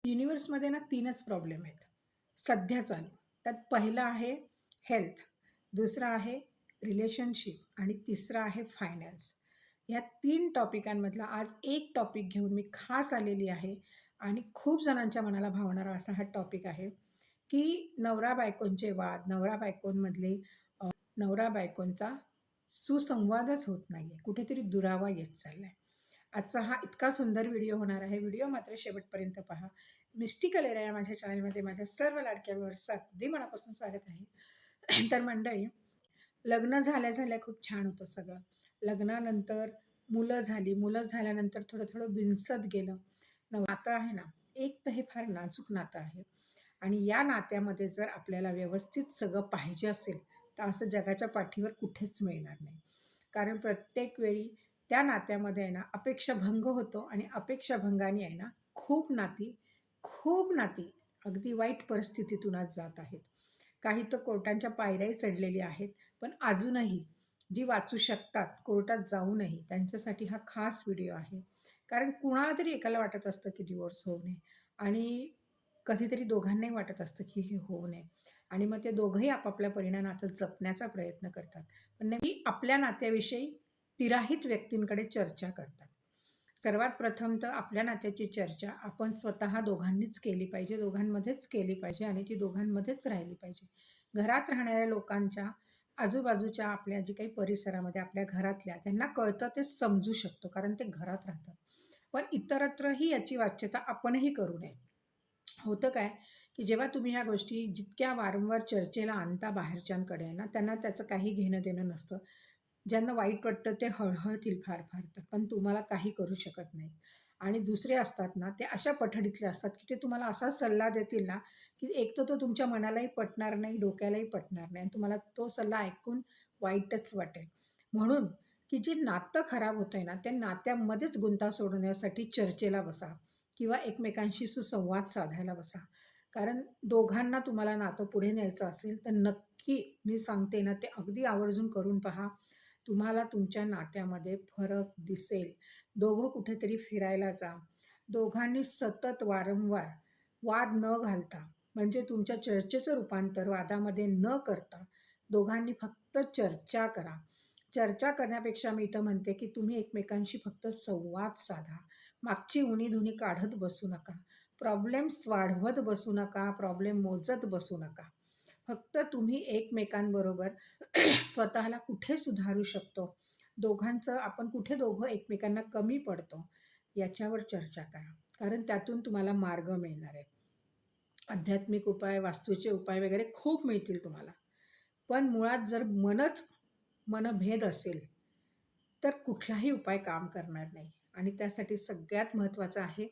युनिव्हर्समध्ये ना 3च प्रॉब्लेम आहेत सध्या चालू. त्यात पहिला आहे हेल्थ, दुसरा आहे रिलेशनशिप आणि तिसरा आहे फायनान्स. ह्या 3 टॉपिकांमधला आज एक टॉपिक घेऊन मी खास आलेली आहे आणि खूप जणांच्या मनाला भावणारा असा हा टॉपिक आहे की नवरा-बायकोंचे वाद, नवरा-बायकोंमधले नवरा-बायकोंचा सुसंवादच होत नाहीये. कुठेतरी दुरावा येत चाललाय. आजचा हा इतका सुंदर व्हिडिओ होणार आहे. व्हिडिओ मात्र शेवटपर्यंत पहा. मिस्टी कलेरा या माझ्या चॅनलमध्ये माझ्या सर्व लाडक्या व्ह्यूअर्सचं अगदी मनापासून स्वागत आहे. तर मंडळी, लग्न झाल्या खूप छान होतं सगळं. लग्नानंतर मुलं झाली, मुलं झाल्यानंतर थोडं थोडं बिनसत गेलं. नातं आहे ना, एक तर हे फार नाजूक नातं आहे आणि या नात्यामध्ये जर आपल्याला व्यवस्थित सगळं पाहिजे असेल तर असं जगाच्या पाठीवर कुठेच मिळणार नाही. कारण प्रत्येक वेळी त्या नात्यामध्ये आहे ना अपेक्षाभंग होतो आणि अपेक्षाभंगाने आहे ना खूप नाती अगदी वाईट परिस्थितीतून आज जात आहेत. काही तर कोर्टांच्या पायऱ्याही चढलेली आहेत, पण अजूनही जी वाचू शकतात कोर्टात जाऊनही त्यांच्यासाठी हा खास व्हिडिओ आहे. कारण कुणाला तरी एकाला वाटत असतं की डिवोर्स होऊ नये आणि कधीतरी दोघांनाही वाटत असतं की हे होऊ नये आणि मग ते दोघंही आपापल्या परीने नातं जपण्याचा प्रयत्न करतात. पण नेहमी आपल्या नात्याविषयी तिराहित व्यक्तींकडे चर्चा करतात. सर्वात प्रथम तर आपल्या नात्याची चर्चा आपण स्वतः दोघांनीच केली पाहिजे, दोघांमध्येच केली पाहिजे आणि ती दोघांमध्येच राहिली पाहिजे. घरात राहणाऱ्या लोकांच्या आजूबाजूच्या आपल्या जी काही परिसरामध्ये आपल्या घरातल्या त्यांना कळतं ते समजू शकतो कारण ते घरात राहतात. पण इतरत्रही याची वाच्यता आपणही करू नये. होतं काय की जेव्हा तुम्ही ह्या गोष्टी जितक्या वारंवार चर्चेला आणता बाहेरच्यांकडे ना त्यांना त्याचं काही घेणं देणं नसतं. ज्यांना वाईट वाटतं ते हळहळतील फार फार तर, पण तुम्हाला काही करू शकत नाही. आणि दुसरे असतात ना ते अशा पठडीतले असतात की ते तुम्हाला असा सल्ला देतील ना की एक तर तो तुमच्या मनालाही पटणार नाही, डोक्यालाही पटणार नाही आणि तुम्हाला तो सल्ला ऐकून वाईटच वाटेल. म्हणून की जे नातं खराब होतंय ना त्या नात्यामध्येच गुंता सोडण्यासाठी चर्चेला बसा किंवा एकमेकांशी सुसंवाद साधायला बसा. कारण दोघांना तुम्हाला नातं पुढे न्यायचं असेल तर नक्की मी सांगते ना ते अगदी आवर्जून करून पहा. तुम्हाला तुमच्या नात्यामध्ये फरक दिसेल. दोघं कुठेतरी फिरायला जा. दोघांनी सतत वारंवार वाद न घालता म्हणजे तुमच्या चर्चेचं रूपांतर वादामध्ये न करता दोघांनी फक्त चर्चा करा. चर्चा करण्यापेक्षा मी इथं म्हणते की तुम्ही एकमेकांशी फक्त संवाद साधा. मागची उणीधुणी काढत बसू नका. प्रॉब्लेम्स वाढवत बसू नका. प्रॉब्लेम मोजत बसू नका. फक्त तुम्ही एकमेकांबरोबर स्वतःला कुठे सुधारू शकतो, आपण कुठे दोघं एकमेकांना कमी पडतो याच्यावर चर्चा करा. कारण त्यातून तुम्हाला मार्ग मिळणार आहे. आध्यात्मिक उपाय, वास्तूचे उपाय वगैरे खूप मिळतील तुम्हाला. पण मुळात जर मनभेद असेल तर कुठलाही उपाय काम करणार नाही. आणि त्यासाठी सगळ्यात महत्त्वाचं आहे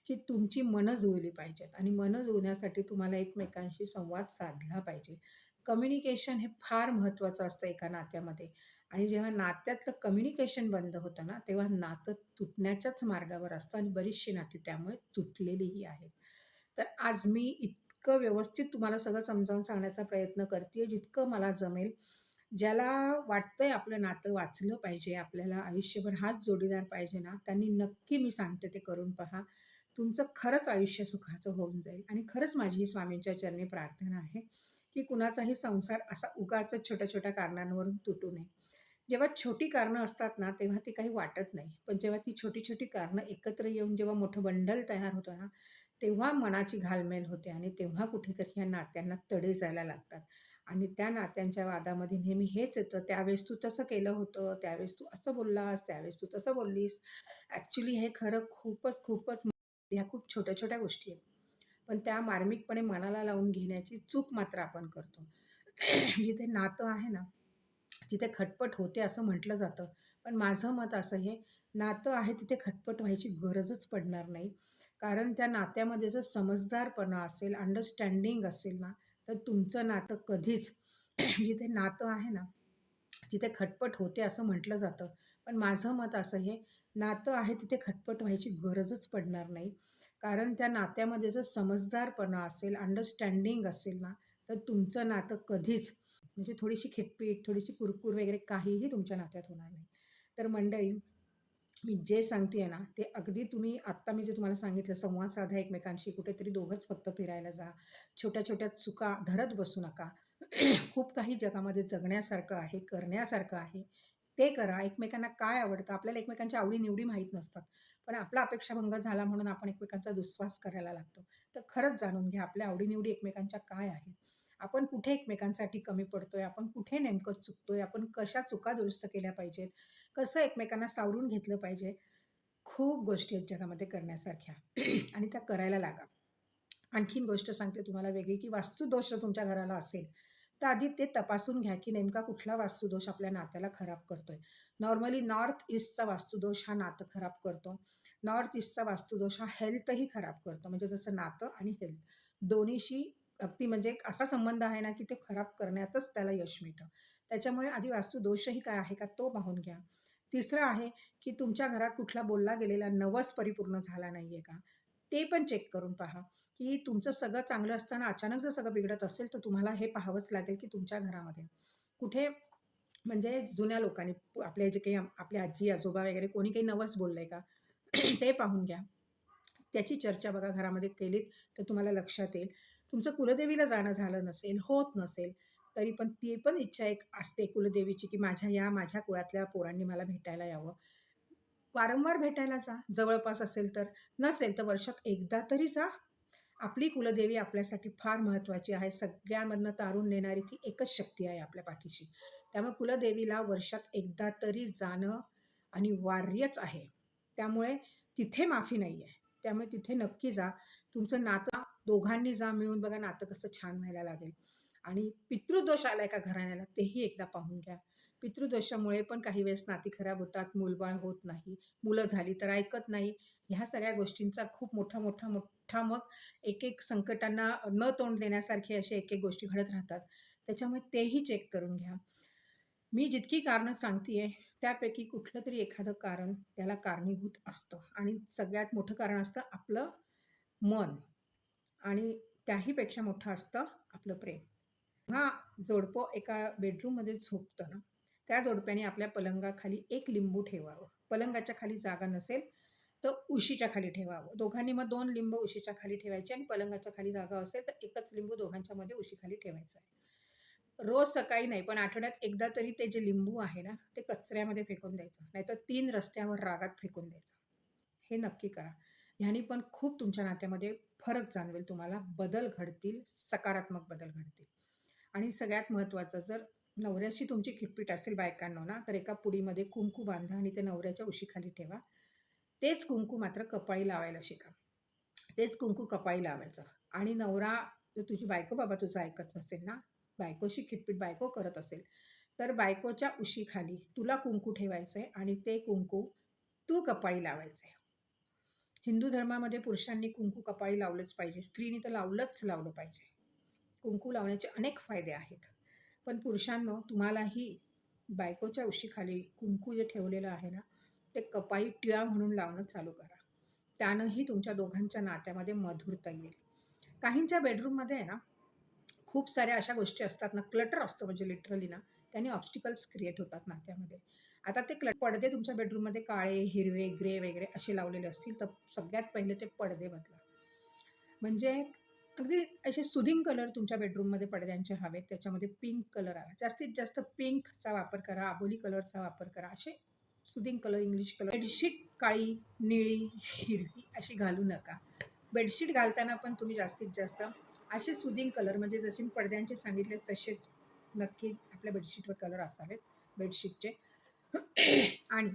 की तुमची मनं जुळली पाहिजेत आणि मनं जुळण्यासाठी तुम्हाला एकमेकांशी संवाद साधला पाहिजे. कम्युनिकेशन हे फार महत्त्वाचं असतं एका नात्यामध्ये आणि जेव्हा नात्यातलं कम्युनिकेशन बंद होतं ना तेव्हा नातं तुटण्याच्याच मार्गावर असतं आणि बरीचशी नाती त्यामुळे तुटलेलीही आहेत. तर आज मी इतकं व्यवस्थित तुम्हाला सगळं समजावून सांगण्याचा प्रयत्न करते जितकं मला जमेल. ज्याला वाटतंय आपलं नातं वाचलं पाहिजे, आपल्याला आयुष्यभर हाच जोडीदार पाहिजे ना, त्यांनी नक्की मी सांगते ते करून पहा. तुमचं खरंच आयुष्य सुखाचं होऊन जाईल आणि खरंच माझी स्वामींच्या चरणी प्रार्थना आहे की कुणाचाही संसार असा उगाचच छोट्या-छोट्या कारणांवरून तुटू नये. जेव्हा छोटी कारणं असतात ना, तेव्हा ती काही वाटत नाही. पण जेव्हा ती छोटी-छोटी कारणं एकत्र येऊन जेव्हा मोठं बंडल तयार होतं ना, तेव्हा मनाची घालमेल होते आणि तेव्हा कुठेतरी ह्या नात्यांना तडे जायला लागतात. आणि त्या नात्यांच्या वादामध्ये नेहमी हेच येतं, त्यावेळेस तू तसं केलं होतं, त्यावेळेस तू असं बोललास, त्यावेळेस तू तसं बोललीस. ॲक्चुअली हे खरं खूपच ह्या खूप छोट्या-छोट्या गोष्टी आहेत. पण त्या मार्मिकपणे मनाला लावून घेण्याची चूक मात्र आपण करतो. जिथे नातं आहे ना, तिथे खटपट होते असं म्हटलं जातं. पण माझं मत असं आहे, नातं आहे तिथे खटपट व्हायची गरजच पडणार नाही. कारण त्या नात्यामध्ये जर समजदारपणा असेल, अंडरस्टँडिंग असेल ना, तर तुमचं नातं कधीच जिथे नातं आहे ना, तिथे खटपट होते असं म्हटलं जातं. पण माझं मत असं आहे, नातं आहे तिथे खटपट व्हायची गरजच पडणार नाही. कारण त्या नात्यामध्ये जर समजदारपणा असेल, अंडरस्टँडिंग असेल ना, तर तुमचं नातं कधीच म्हणजे थोडीशी खिटपीट, थोडीशी कुरकूर वगैरे काहीही तुमच्या नात्यात होणार नाही. तर मंडळी, मी जे सांगते ना, ते अगदी तुम्ही आत्ता मी जे तुम्हाला सांगितलं संवाद साधा एकमेकांशी, कुठेतरी दोघंच फक्त फिरायला जा. छोट्या-छोट्या चुका धरत बसू नका. खूप काही जगामध्ये जगण्यासारखं आहे, करण्यासारखं आहे. ते करा. एकमेकांना काय आवडतं, आपल्याला एकमेकांच्या आवडी-निवडी माहीत नसतात. पण आपला अपेक्षाभंग झाला म्हणून आपण एकमेकांचा दुस्वास करायला लागतो. तर खरंच जाणून घ्या आपल्या आवडी एकमेकांच्या काय आहेत. आपण कुठे एकमेकांसाठी कमी पडतोय, आपण कुठे नेमकं चुकतोय, आपण कशा चुका दुरुस्त केल्या पाहिजेत, कसं एकमेकांना सावरून घेतलं पाहिजे. खूप गोष्टी आहेत जगामध्ये करण्यासारख्या आणि त्या करायला लागा. आणखीन गोष्ट सांगते तुम्हाला वेगळी, की वास्तुदोष जर तुमच्या घराला असेल, तर आधी ते तपासून घ्या, की नेमका कुठला वास्तुदोष आपल्या नात्याला खराब करतोय. नॉर्मली नॉर्थ ईस्टचा वास्तुदोष हा नातं खराब करतो. नॉर्थ ईस्टचा वास्तुदोष हा हेल्थही खराब करतो. म्हणजे जसं नातं आणि हेल्थ दोन्हीशी अगदी म्हणजे एक असा संबंध आहे ना, की ते खराब करण्यातच त्याला यश मिळतं. त्याच्यामुळे आधी वास्तुदोषही काय आहे का तो पाहून घ्या. तिसरं आहे, की तुमच्या घरात कुठला बोलला गेलेला नवस परिपूर्ण झाला नाहीये का? ते पण चेक करून पहा. की तुमचं सगळं चांगलं असताना अचानक जर सगळं बिघडत असेल, तर तुम्हाला हे पाहावंच लागेल, की तुमच्या घरामध्ये कुठे म्हणजे जुन्या लोकांनी आपले जे काही आपले आजी-आजोबा वगैरे कोणी काही नवस बोललंय का? ते पाहून घ्या. त्याची चर्चा बघा घरामध्ये केलीत, तर तुम्हाला लक्षात येईल. तुमचं कुलदेवीला जाणं झालं नसेल, होत नसेल, तरी पण ती पण इच्छा एक असते कुलदेवीची, की माझ्या कुळातल्या पोरांनी मला भेटायला यावं. वारंवार भेटायला जा, जवळपास असेल तर. नसेल तर वर्षात एकदा तरी जा. आपली कुलदेवी आपल्यासाठी फार महत्त्वाची आहे. सगळ्यांमधनं तारून नेणारी ती एकच शक्ती आहे आपल्या पाठीशी. त्यामुळे कुलदेवीला वर्षात एकदा तरी जाणं अनिवार्यच आहे. त्यामुळे तिथे माफी नाही आहे. त्यामुळे तिथे नक्की जा. तुमचं नातं दोघांनी जा मिळून बघा नातं कसं छान व्हायला लागेल. आणि पितृदोष आलाय का घराण्याला तेही एकदा पाहून घ्या. पितृदोषामुळे पण काही वेळेस नाती खराब होतात, मूलबाळ होत नाही, मुलं झाली तर ऐकत नाही. ह्या सगळ्या गोष्टींचा खूप मोठा मग एक संकटांना न तोंड देण्यासारखे असे एक गोष्टी घडत राहतात. त्याच्यामुळे तेही चेक करून घ्या. मी जितकी कारणं सांगतेय, त्यापैकी कुठलं तरी एखादं कारण त्याला कारणीभूत असतं आणि सगळ्यात मोठं कारण असतं आपलं मन आणि त्याही पेक्षा मोठं असतं आपलं प्रेम. जेव्हा जोडपं एका बेडरूममध्ये झोपतं ना, त्या जोडप्याने आपल्या पलंगाखाली एक लिंबू ठेवावं. पलंगाच्या खाली जागा नसेल, तर उशीच्या खाली ठेवावं. दोघांनी मग 2 लिंबू उशीच्या खाली ठेवायचे आणि पलंगाच्या खाली जागा असेल, तर एकच लिंबू दोघांच्यामध्ये उशीखाली ठेवायचं आहे. रोज सकाळी नाही, पण आठवड्यात एकदा तरी ते जे लिंबू आहे ना, ते कचऱ्यामध्ये फेकून द्यायचं. नाहीतर 3 रस्त्यावर रागात फेकून द्यायचं. हे नक्की करा. ह्यानी पण खूप तुमच्या नात्यामध्ये फरक जाणवेल तुम्हाला. बदल घडतील, सकारात्मक बदल घडतील. आणि सगळ्यात महत्त्वाचं जर नवऱ्याशी तुमची खिटपीट असेल बायकांनो ना, तर एका पुडीमध्ये कुंकू बांधा आणि ते नवऱ्याच्या उशीखाली ठेवा. तेच कुंकू मात्र कपाळी लावायला शिका. तेच कुंकू कपाळी लावायचं आणि नवरा जर तुझी बायको बाबा तुझं ऐकत नसेल ना, बायकोशी खिटपीट बायको करत असेल, तर बायकोच्या उशीखाली तुला कुंकू ठेवायचंय आणि ते कुंकू तू कपाळी लावायचंय. हिंदू धर्मामध्ये पुरुषांनी कुंकू कपाळी लावलंच पाहिजे. स्त्रीनी तर लावलं पाहिजे. कुंकू लावण्याचे अनेक फायदे आहेत. पण पुरुषांनो तुम्हालाही बायकोच्या उशीखाली कुंकू जे ठेवलेलं आहे ना, ते कपाळी टिळा म्हणून लावणं चालू करा. त्यानंही तुमच्या दोघांच्या नात्यामध्ये मधुरता येईल. काहींच्या बेडरूममध्ये आहे ना, खूप साऱ्या अशा गोष्टी असतात ना, क्लटर असतं म्हणजे लिटरली ना, त्याने ऑब्स्टिकल्स क्रिएट होतात नात्यामध्ये. आता ते पडदे तुमच्या बेडरूममध्ये काळे, हिरवे, ग्रे वगैरे असे लावलेले असतील, तर सगळ्यात पहिले ते पडदे बदला. म्हणजे अगदी असे सुदिंग कलर तुमच्या बेडरूममध्ये पडद्यांचे हवेत. त्याच्यामध्ये पिंक कलर हवा. जास्तीत जास्त पिंकचा वापर करा, अबोली कलरचा वापर करा. असे soothing colour, English colour. Bedsheet काळी, निळी, हिरवी अशी घालू नका. बेडशीट घालताना पण तुम्ही जास्तीत जास्त असे सुदिंग कलर म्हणजे जसे मी पडद्यांचे सांगितले तसेच नक्की आपल्या बेडशीटवर कलर असावेत बेडशीटचे. आणि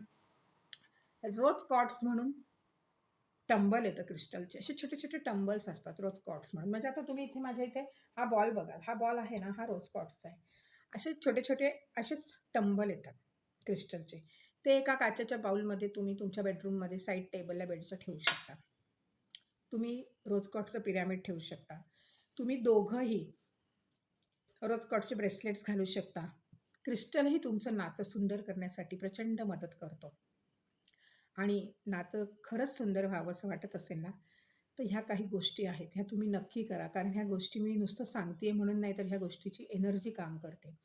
रोज कॉट्स म्हणून टंबल येतं क्रिस्टलचे. असे छोटे-छोटे टंबल्स असतात रोज कॉट्स म्हणून. म्हणजे आता तुम्ही इथे माझ्या इथे हा बॉल बघाल. हा बॉल आहे ना, हा रोज कॉट्सचा आहे. असे छोटे-छोटे असेच टंबल येतात क्रिस्टलचे. ते एका काचेच्या बाउलमध्ये तुम्ही तुमच्या बेडरूममध्ये साईड टेबलला बेडच्या ठेवू शकता. तुम्ही रोज कॉट्सचं पिरॅमिड ठेवू शकता. तुम्ही दोघंही रोज कॉट्सचे ब्रेसलेट्स घालू शकता. क्रिस्टलही तुमचं नातं सुंदर करण्यासाठी प्रचंड मदत करतो. आणि नातं खरंच सुंदर व्हावं असं वाटत असेल ना, तर ह्या काही गोष्टी आहेत, ह्या तुम्ही नक्की करा. कारण ह्या गोष्टी मी नुसतं सांगते म्हणून नाही, तर ह्या गोष्टीची एनर्जी काम करते.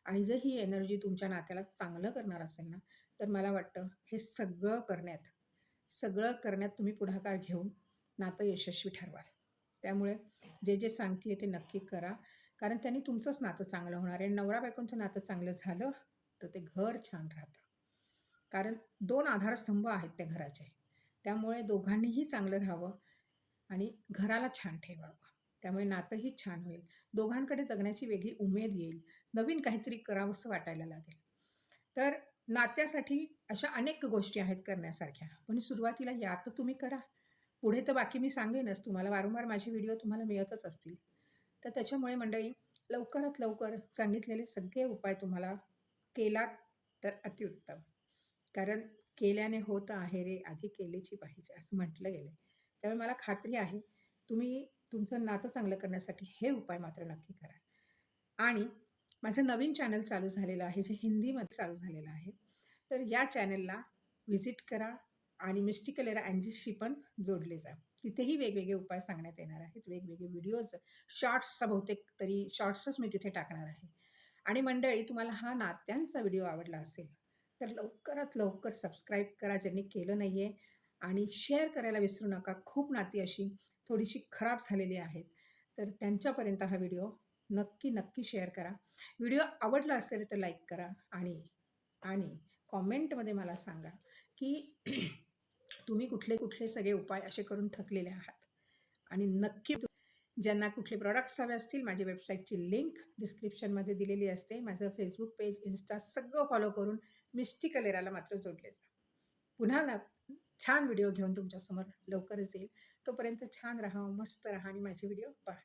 आणि जर ही एनर्जी तुमच्या नात्याला चांगलं करणार असेल ना, तर मला वाटतं हे सगळं करण्यात तुम्ही पुढाकार घेऊन नातं यशस्वी ठरवाल. त्यामुळे जे जे सांगते ते नक्की करा, कारण त्यांनी तुमचंच नातं चांगलं होणार आहे. नवरा बायकोचं नातं चांगलं झालं तर ते घर छान राहतं. कारण 2 आधारस्तंभ आहेत त्या घराचे. त्यामुळे दोघांनीही चांगलं राहावं आणि घराला छान ठेवावं. त्यामुळे नातंही छान होईल. दोघांकडे जगण्याची वेगळी उमेद येईल. नवीन काहीतरी करावंसं वाटायला लागेल. तर नात्यासाठी अशा अनेक गोष्टी आहेत करण्यासारख्या. पण सुरुवातीला या तर तुम्ही करा. पुढे तर बाकी मी सांगेनच तुम्हाला. वारंवार माझे व्हिडिओ तुम्हाला मिळतच असतील. तर त्याच्यामुळे मंडळी, लवकरात लवकर सांगितलेले सगळे उपाय तुम्हाला केलात तर अतिउत्तम. कारण केल्याने होत आहे रे, आधी केलेची पाहिजे असं म्हटलं गेलंय. त्यामुळे मला खात्री आहे तुम्ही तुमचं नातं चांगलं करण्यासाठी हे उपाय मात्र नक्की कराल. आणि माझं नवीन चॅनल चालू झालेलं आहे, जे हिंदीमध्ये चालू झालेलं आहे. तर या चॅनलला व्हिजिट करा आणि मिस्टिकल एरा अँजीशी पण जोडले जा. तिथेही वेगवेगळे उपाय सांगण्यात येणार आहेत. वेगवेगळे व्हिडिओज, शॉर्ट्सचा बहुतेक तरी शॉर्ट्सच मी तिथे टाकणार आहे. आणि मंडळी, तुम्हाला हा नात्यांचा व्हिडिओ आवडला असेल तर लवकरात लवकर सबस्क्राईब करा ज्यांनी केलं नाही आहे, आणि शेअर करायला विसरू नका. खूप नाती अशी थोडीशी खराब झालेली आहेत, तर त्यांच्यापर्यंत हा व्हिडिओ नक्की शेअर करा. व्हिडिओ आवडला असेल तर लाईक करा आणि आणि कॉमेंटमध्ये मला सांगा की तुम्ही कुठले कुठले सगळे उपाय असे करून थकलेले आहात. आणि नक्की ज्यांना कुठले प्रॉडक्ट्स हवे असतील, माझ्या वेबसाईटची लिंक डिस्क्रिप्शनमध्ये दिलेली असते. माझं फेसबुक पेज, इन्स्टा सगळं फॉलो करून मिस्टिकल एराला मात्र जोडले जा. पुन्हा छान व्हिडिओ घेऊन तुमच्यासमोर लवकरच येईल. तोपर्यंत छान राहा, मस्त राहा आणि माझे व्हिडिओ पहा.